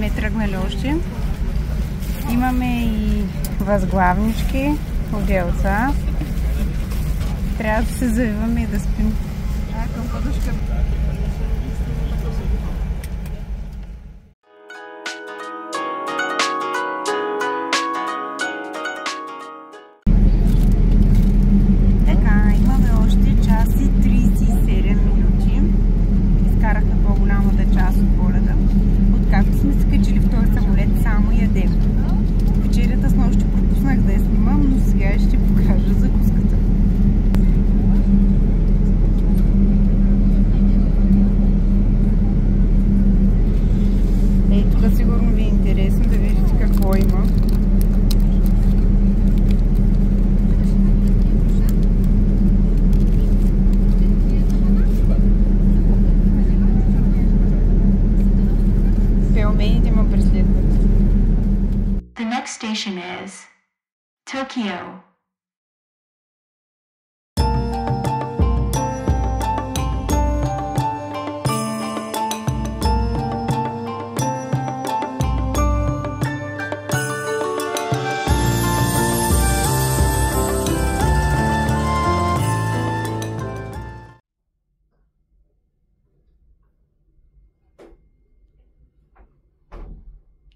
сме тръгнали още. Имаме и възглавнички, отделца. Трябва да се завиваме и да спим. Към подушка. Така, имаме още час и 37 минути. Изкарахме по-голямата част от полета. Откакто сме се качили в този самолет, само ядем. Вечерята с нощи пропуснах да я снимам, но сега ще покажа закуската. Ей, тук сигурно ви е интересно да видите какво има. Пелмените ме преследват. The next station is Tokyo.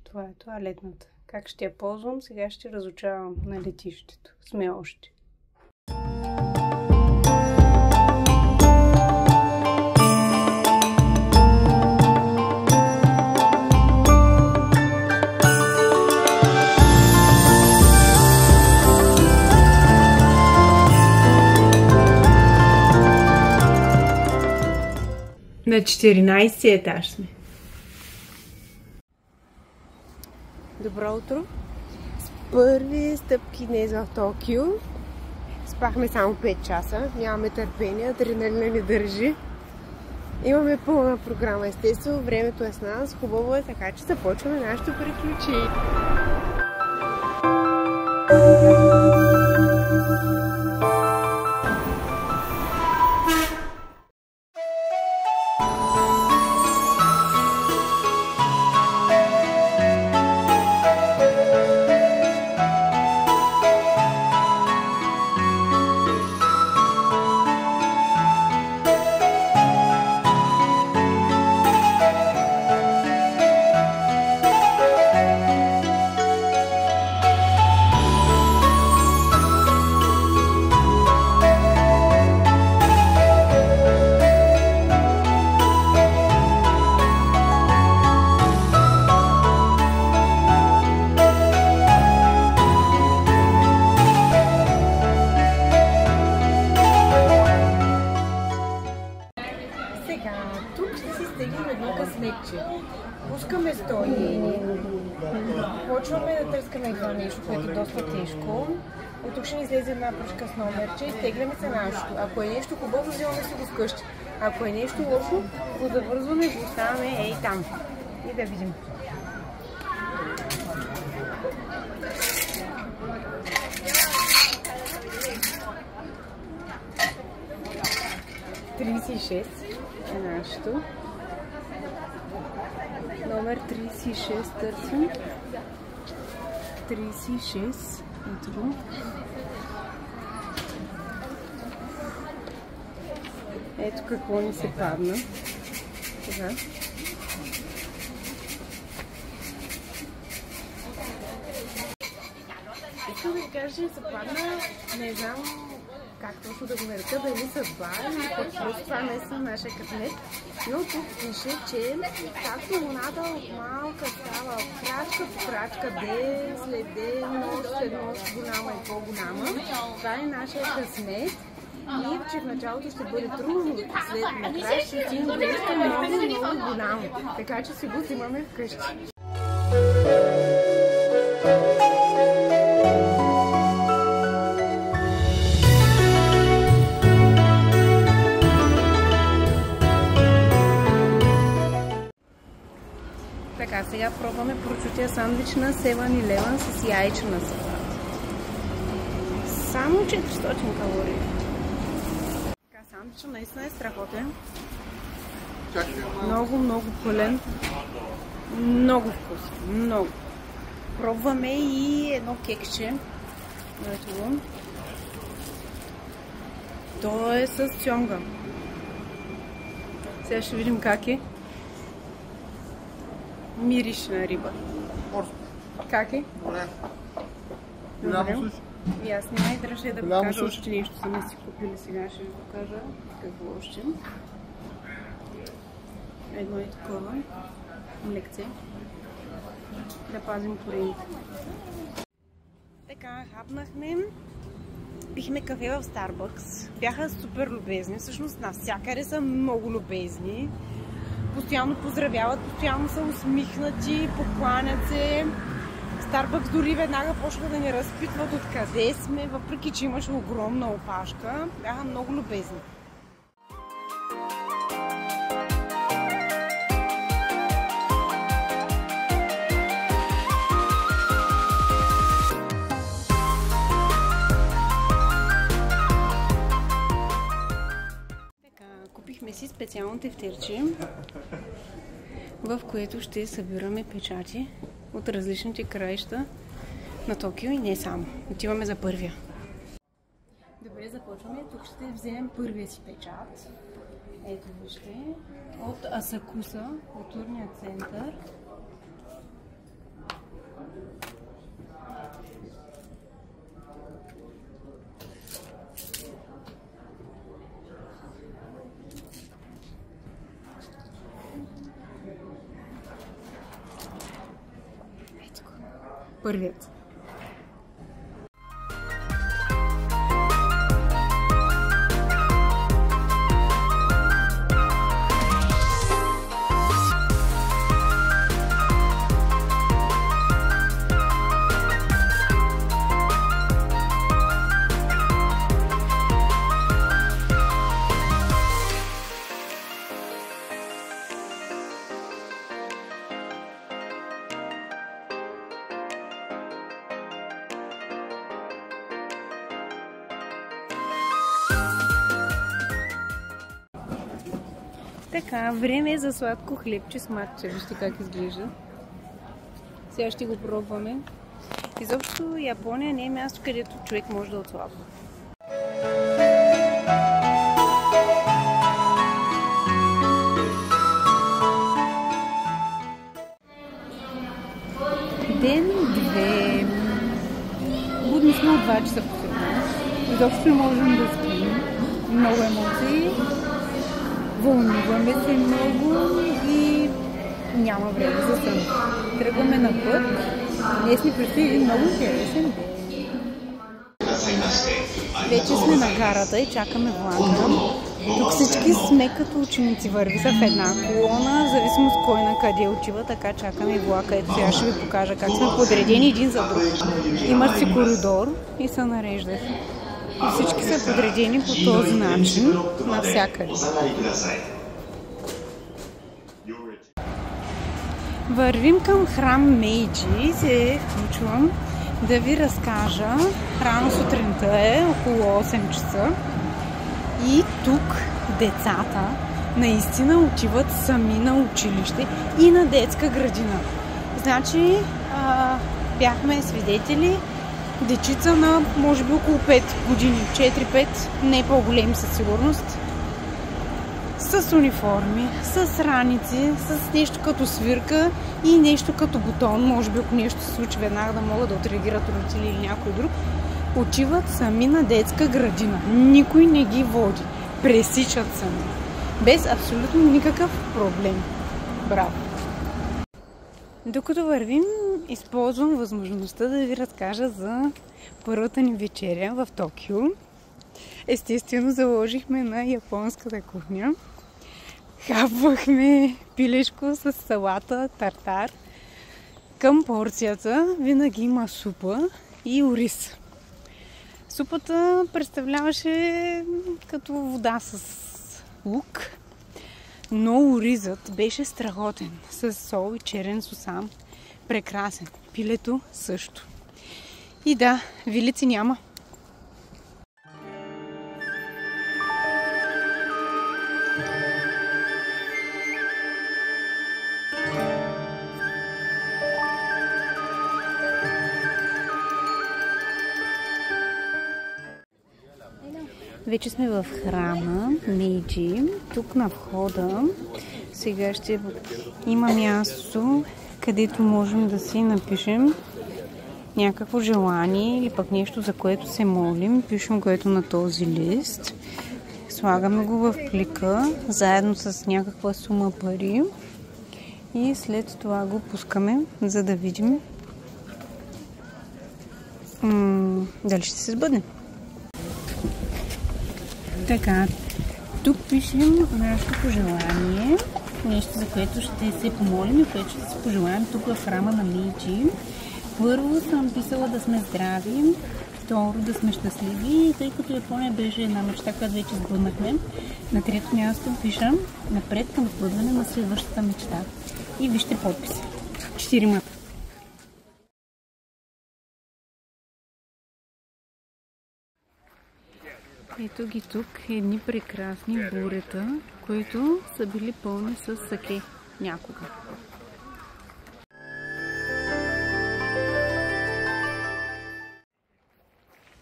Това е тоалетната. Как ще я ползвам? Сега ще разучавам на летището. Сме още. На 14 етаж сме. Добро утро! С първи стъпки днес в Токио. Спахме само 5 часа. Нямаме търпение, адреналина ни държи. Имаме пълна програма, естествено. Времето е с нас, хубаво е, така че започваме нашето приключение. Пускаме 100 йени, почваме да тръскаме това нещо, което е доста тежко. От тук ще ни излезе една пръчка с номерче, изтегляме се нашето. Ако е нещо хубаво, взимаме си го вкъщи. Ако е нещо лошо, го завързваме и го оставяме ей там. И да видим. е нашето. Номер 36 търсим. 36. Ето го. Ето какво ни се падна. Сега. Искам да ви кажа, че се падна, не знам как точно да го нарека, дали съдба или просто това не са нашия късмет. Но тук пише, че както луната от малка става крачка по крачка, ден след ден, нощ след нощ, голяма и по-голяма, това е нашия късмет. И че в началото ще бъде трудно, след накрая ще стигне нещо много голямо. Така че си го взимаме вкъщи. Така, сега пробваме прочутия сандвич на 7-Eleven с яйчена салата. Само 400 калории. Така, сандвичът наистина е страхотен. Много, много пълен. Много вкусно. Много. Пробваме и едно кекче. Ето го. То е с сьомга. Сега ще видим как е. Мириш на риба. Как е? Добре. И аз няма и държа да покажа още нещо. Сме си купили, сега ще ви покажа какво още. Едно и такова лекция. Да пазим корените. Така, хапнахме. Пихме кафе в Starbucks. Бяха супер любезни. Всъщност навсякъде са много любезни. Постоянно поздравяват, постоянно са усмихнати, покланят се. Starbucks дори веднага почнаха да ни разпитват откъде сме, въпреки че имаше огромна опашка. Бяха много любезни. Купихме си специално тефтерче, в което ще събираме печати от различните краища на Токио и не само. Отиваме за първия. Добре, започваме. Тук ще вземем първия си печат. Ето вижте. От Асакуса, културния център. Първият. Така, време е за сладко хлебче с матча. Вижте как изглежда. Сега ще го пробваме. Изобщо Япония не е място, където човек може да отслабва. Ден 2. Будни сме от 2 часа по седмица. Изобщо не можем да спим. Много емоции. Вълнуваме се много и няма време за сън. Тръгваме на път. Днес ни предстои един много интересен ден. Вече сме на гарата и чакаме влака. Тук всички сме като ученици, върви са в една колона, в зависимост кой на къде отива, така чакаме влака. Ето сега ще ви покажа как сме подредени един за друг. Имат си коридор и се нареждат. И всички са подредени по този начин навсякъде. Вървим към храм Мейджи и се включвам да ви разкажа. Рано сутринта е, около 8 часа. И тук децата наистина отиват сами на училище и на детска градина. Значи бяхме свидетели дечица на може би около 5 години, 4-5, не по-големи със сигурност, с униформи, с раници, с нещо като свирка и нещо като бутон, може би ако нещо се случи веднага да могат да отреагират родители или някой друг, отиват сами на детска градина. Никой не ги води. Пресичат сами. Без абсолютно никакъв проблем. Браво! Докато вървим, използвам възможността да ви разкажа за първата ни вечеря в Токио. Естествено, заложихме на японската кухня. Хапвахме пилешко с салата, тартар. Към порцията винаги има супа и ориз. Супата представляваше като вода с лук, но оризът беше страхотен, с сол и черен сусам. Прекрасен. Пилето също. И да, вилици няма. Вече сме в храма Мейджи. Тук на входа сега ще има място, където можем да си напишем някакво желание или пък нещо, за което се молим. Пишем което на този лист. Слагаме го в плика, заедно с някаква сума пари. И след това го пускаме, за да видим дали ще се сбъдне. Така, тук пишем нашето пожелание. Нещо, за което ще се помолим и което ще се пожелаем тук в храма на Мейджи. Първо съм писала да сме здрави, второ да сме щастливи, тъй като Япония беше една мечта, която вече сбъднахме. На трето място пишам напред към сбъдване на следващата мечта. И вижте подписа. 4. Ето ги тук едни прекрасни бурета, които са били пълни с саке някога.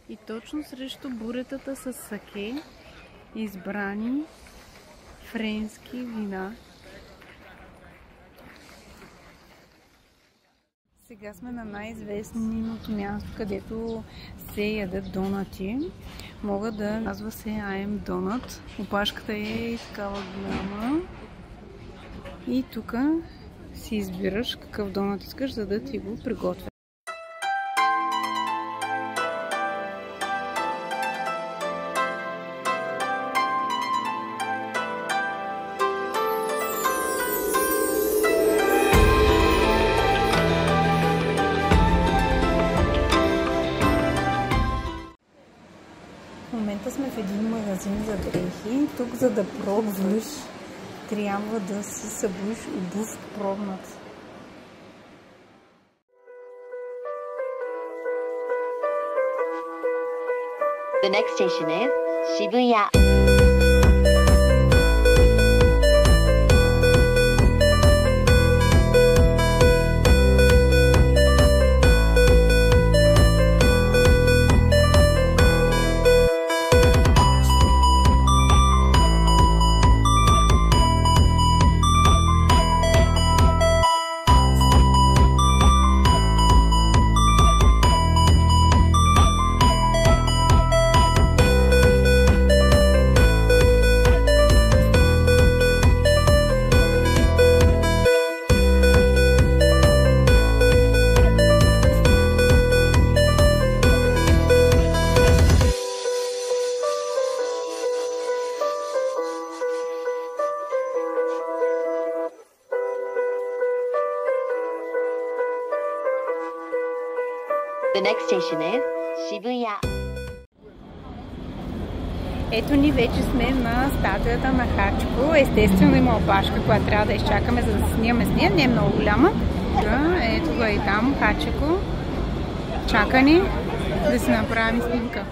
И точно срещу буретата с саке избрани френски вина. Сега сме на най-известното място, където се ядат донати. Мога да казва се I am Donut. Опашката е такава голяма. И тук си избираш какъв донат искаш, за да ти го приготвя. В момента сме в един магазин за дрехи. Тук, за да пробваш, трябва да си събудиш обувки пробнат. The next station is Shibuya. The next station is Shibuya. Ето ни вече сме на статуята на Хачико. Естествено има опашка, която трябва да изчакаме, за да снимаме с нея. Не е много голяма. Ето го и там Хачико. Чака ни да си направим снимка.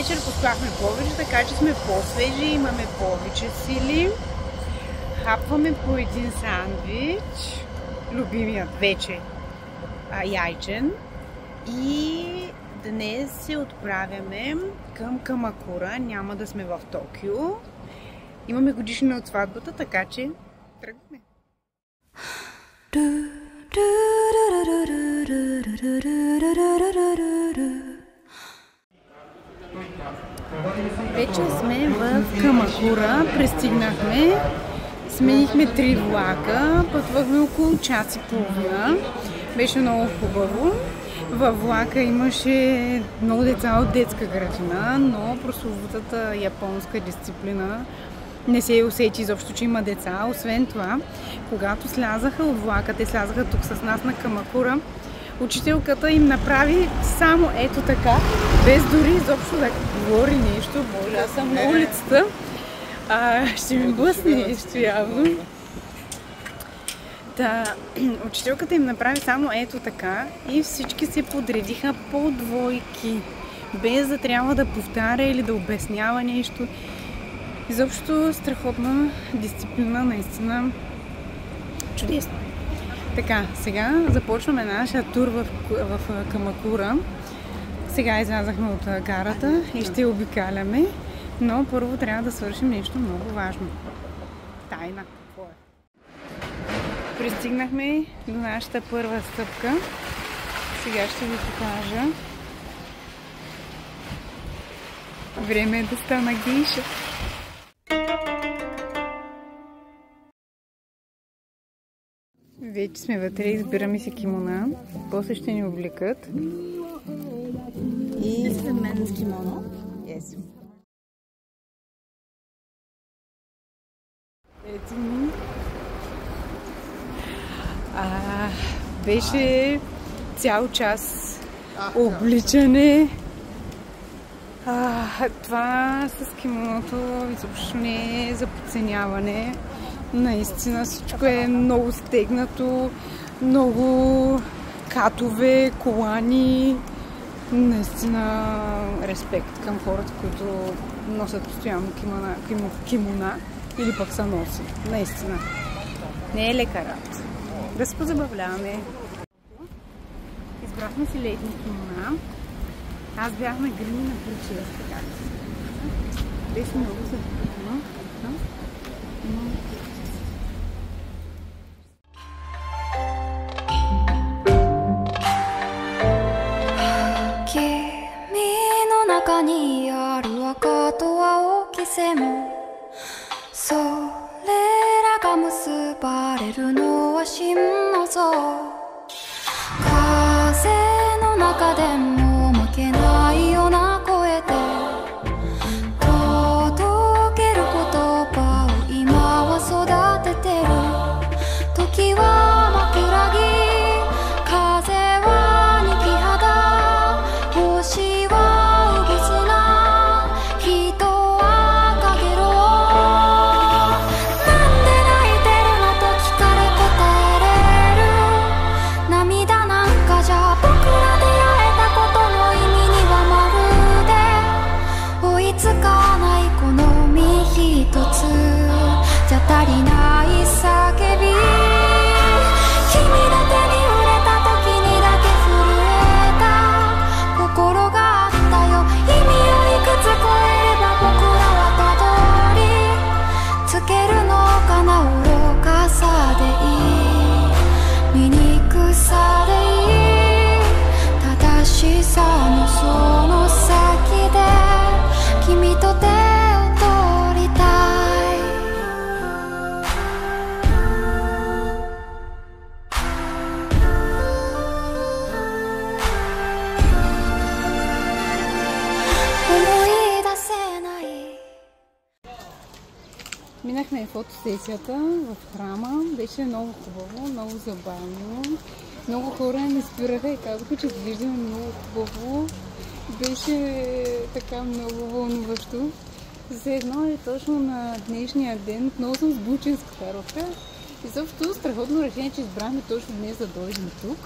вечер поспахме повече, така че сме по-свежи, имаме повече сили. Хапваме по един сандвич, любимият вече яйчен. И днес се отправяме към Камакура. Няма да сме в Токио. Имаме годишнина от сватбата, така че тръгваме. Вече сме в Камакура. Пристигнахме. Сменихме 3 влака. Пътвахме около час и половина. Беше много хубаво. Във влака имаше много деца от детска градина, но прословутата японска дисциплина не се усети изобщо, че има деца. Освен това, когато слязаха от влака, те слязаха тук с нас на Камакура, учителката им направи само ето така, без дори изобщо да говори нещо. Боже, аз съм на улицата. Ще ми блъсне нещо явно. Учителката им направи само ето така и всички се подредиха по двойки, без да трябва да повтаря или да обяснява нещо. Изобщо страхотна дисциплина, наистина чудесно. Така, сега започваме нашия тур в Камакура. Сега излязахме от гарата и ще обикаляме, но първо трябва да свършим нещо много важно. Тайна. Пристигнахме до нашата първа стъпка. Сега ще ви покажа. Време е да стана гейша. Вече сме вътре, избираме си кимона. После ще ни облекат. И след мен с кимоно. Yes. Ето ми. Беше цял час обличане. Това с кимоното изобщо не е за подценяване. Наистина всичко е много стегнато, много катове, колани. Наистина респект към хората, които носят постоянно кимона или пък са носи. Наистина. Не е лека работа. Да се позабавляваме. Избрахме си летни кимона. Аз бях на грими на прическа. Беше много забавно. Минахме фотосесията в храма. Беше много хубаво, много забавно. Много хора ни спираха и казаха, че виждаме много хубаво. Беше така много вълнуващо. За едно е точно на днешния ден. Много съм с бучинската рока. И също страхотно решение, че избрахме точно днес да дойдем тук.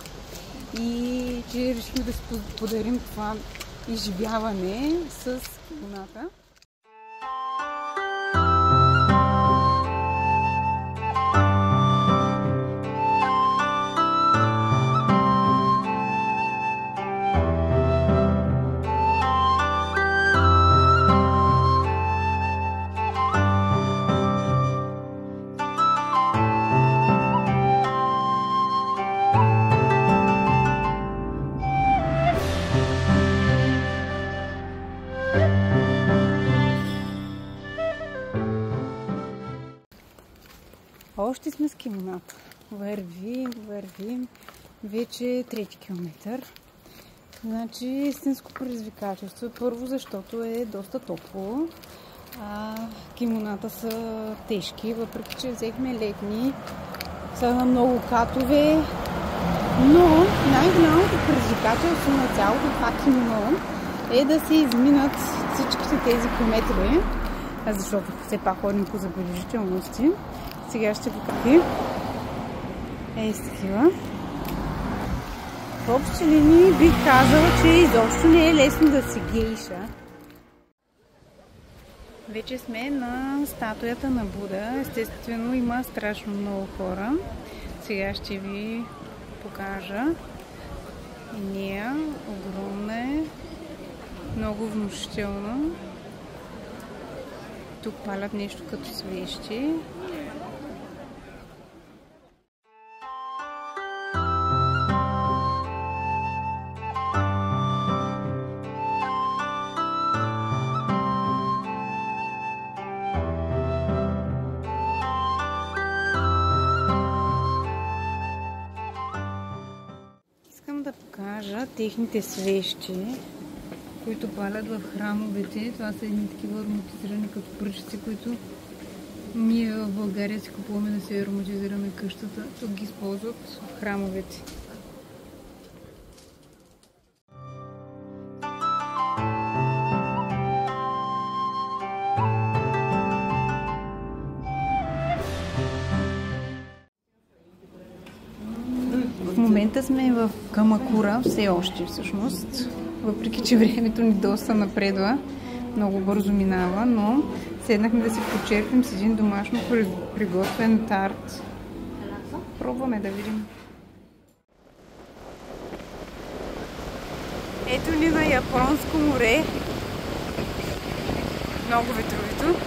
И че решихме да си подарим това изживяване с кимоната. Още сме с кимоната. Вървим. Вече трети километър. Значи истинско предизвикателство. Първо, защото е доста топло. Кимоната са тежки, въпреки че взехме летни. Са много катове. Но най-голямото предизвикателство на цялото това кимоно е да се изминат всичките тези километри. Защото все пак ходим по забележителности. Сега ще покажа. С такива. В общи линии бих казала, че изобщо не е лесно да се гейша. Вече сме на статуята на Буда. Естествено има страшно много хора. Сега ще ви покажа. Нея огромна е. Много внушително. Тук палят нещо като свещи. Искам да покажа техните свещи, които палят в храмовете. Това са едни такива ароматизирани като пръчици, които ние в България си купуваме да се ароматизираме къщата. Тук ги използват в храмовете. В момента сме в Камакура, все още всъщност, въпреки че времето ни доста напредва, много бързо минава, но седнахме да си почерпим с един домашно приготвен тарт. Пробваме да видим. Ето ни на Японско море. Много ветровито.